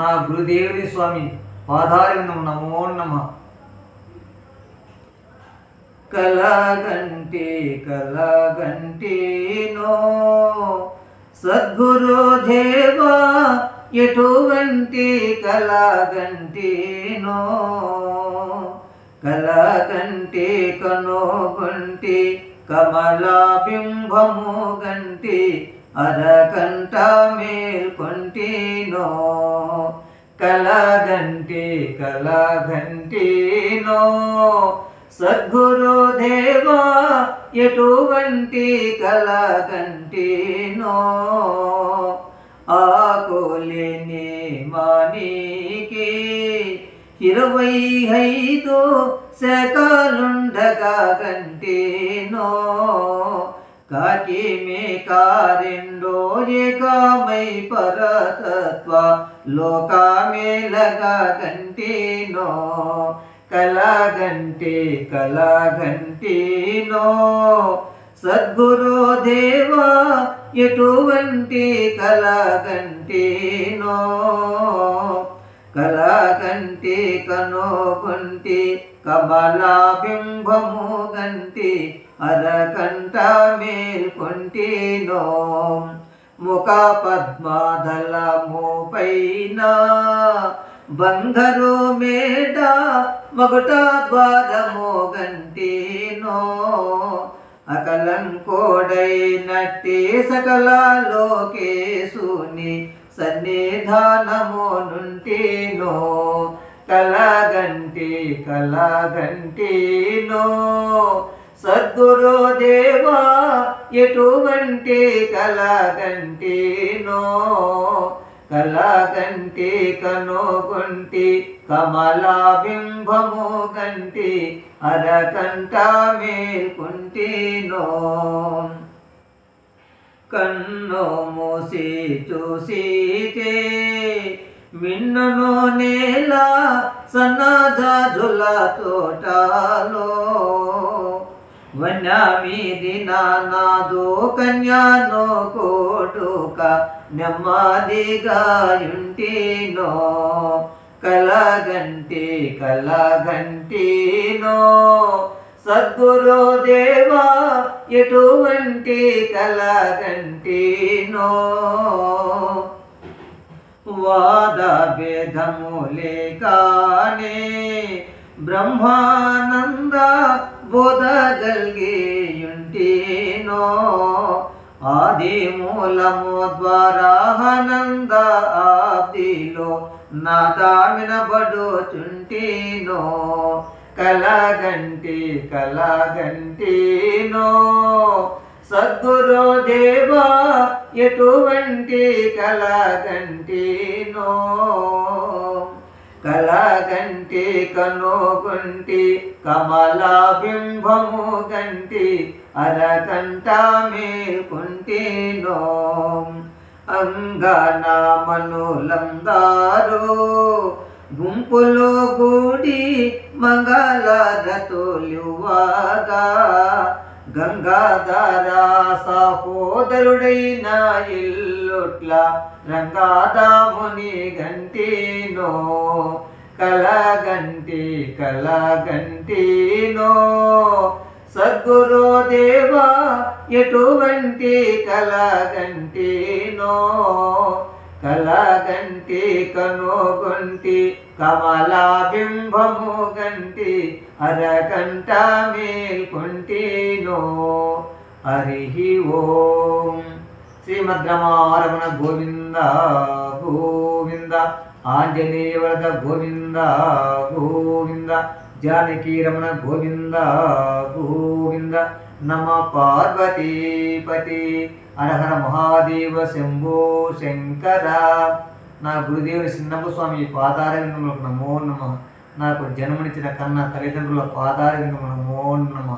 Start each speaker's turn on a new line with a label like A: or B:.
A: నా గురుదేవుని స్వామి పాదారవిందం నమో నమ. కలగంటి కలగంటినో సద్గురుదేవా ఎటువంటి కలగంటినో, కలగంటి కనుగొంటి కమలాబింబము గంటి అరకంట మేల్కొంటినో, కలగంటి కలగంటినో సద్గురుదేవా ఎటువంటి కలగంటినో, ఆకులేని మానికి 25 శాఖలుండగా గంటినో, కాకి మేకారెండో ఏకామై పరతత్వ లోకమేలగా గంటినో, కలగంటి కలగంటినో సద్గురుదేవా ఎటువంటి కలగంటినో, కలగంటి కనుగొంటి కమలాబింబము గంటి అరకంట మేల్కొంటినో, ముఖ పద్మదళము పైన బంగారు మేడ మగుట ద్వారము గంటినో, అకలంకోడైనట్టి సకల లోకేశుని సన్నిధానము నుంటినో, కలగంటి కలగంటినో సద్గురుదేవా ఎటువంటి కలగంటినో, కలగంటి కనుగొంటి కమలాబింబము గంటి అరకంట మేల్కొంటినో, కన్ను మూసి చూసితే మిన్నును నేల సన్నజాజుల తోటలో, వన్యమీది నానాదో కన్యానో కోటుక నెమ్మదిగా యుంటినో, కలగంటి కలగంటినో సద్గురుదేవా ఎటువంటి కలగంటినో, వాద భేదములే కానే బ్రహ్మానంద బోధ గల్గియుంటినో, ఆది మూలము ద్వారానంద ఆబ్దిలో నాదా వినబడుచుంటినో, కలగంటి కలగంటినో సద్గురుదేవా ఎటువంటి కలగంటినో, కలగంటి కనుగొంటి కమలాబింబము గంటి అరకంట మేల్కొంటినో, అంగనమనులందారు గుంపులో గూడి మంగళరతులువాగా, గంగాధర సహోదరుడైన ఇల్లుట్ల రంగాదాముని గంటినో, కలగంటి కలగంటినో సద్గురుదేవా ఎటువంటి కలగంటినో, కలగంటి కనుగొంటి కమలాబింబము గంటి అరకంట మేల్కొంటినో. హరి ఓం. శ్రీమద్రమారమణ గోవింద గోవింద, ఆంజనేయ వరద గోవింద గోవింద, జానకీ రమణ గోవింద గోవింద, నమ పార్వతీపతి హరహర మహాదేవ శంభో శంకర. నా గురుదేవుని చిన్నప్ప స్వామి పాదారవిందములకు నమో నమ. నాకు జన్మనిచ్చిన కన్న తల్లిదండ్రుల పాదారవిందములకు నమో నమ.